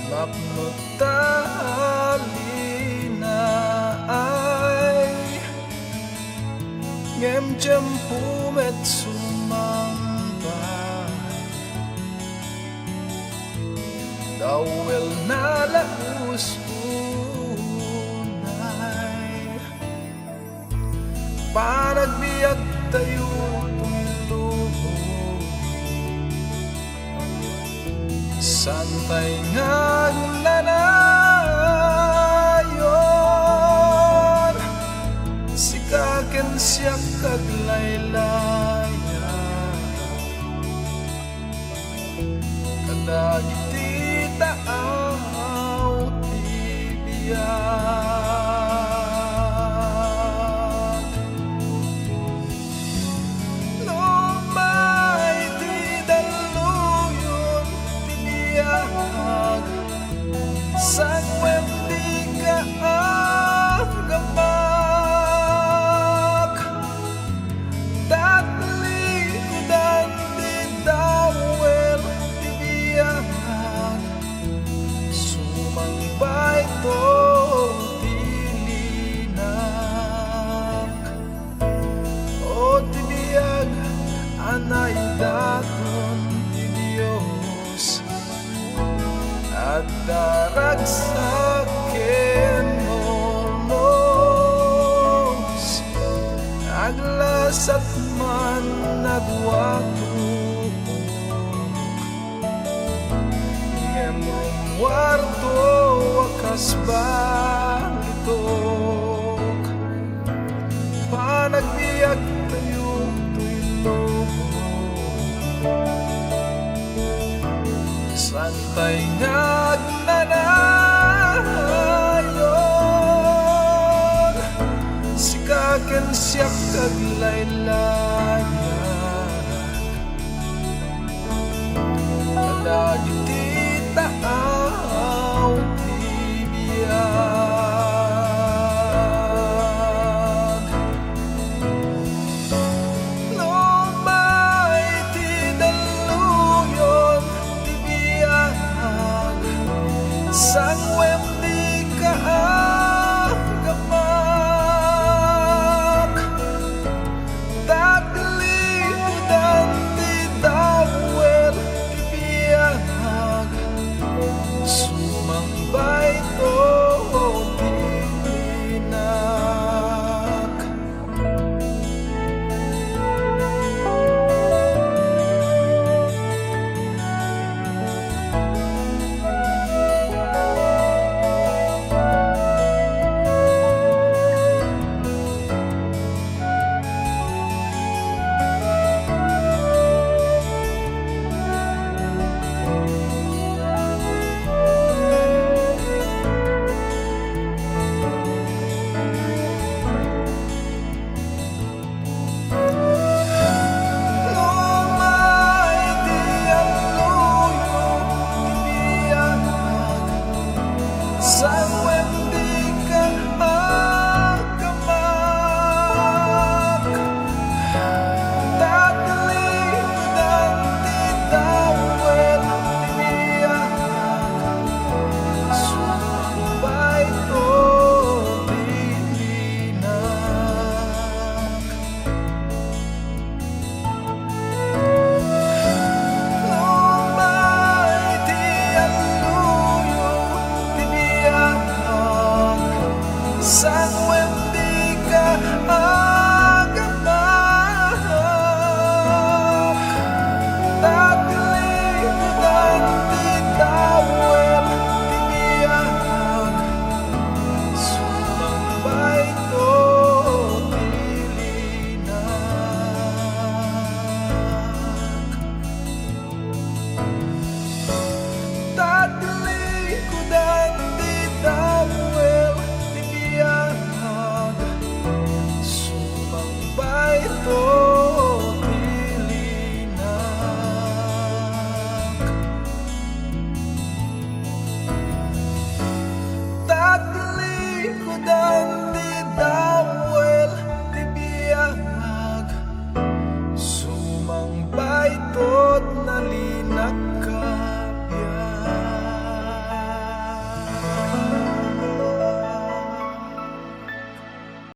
Mapno talina ay ngem jempu met sumambay dawel na laus unay panagbiag tayo santay nga nanayon sikaken siya kaglaylaya kadagiti taaw tibiyag lumay di daluyon tibiyag sangwem di kaagamak datli dan di dawel tibiyag sumangbay to tilinak o tibiyag anay daton ti Dios at daragsaken monos aglasat man nagwatuk ngemrum warto wakas balitok panagbiag tayo tulog santay nga nanayon sikaken siya kaglaylaya kadagiti taaw tibiyag lumay ti daluyon tibiyag sangwem di kaagamak dagli dan di dawel tibiyag sumangbay to tilinak lumay di aluyo tibiyag sangwem di kaagamak dagli dan di dawel tibiyag sumangbay to tilinak lumay di aluyo tibiyag sangwem di kaagamak dagli dan di dawel tibiyag sumangbay to tilinak dagli dan di dawel tibiyag sumangbay to tilinak dagli dan di dawel tibiyag sumangbay to't nalinak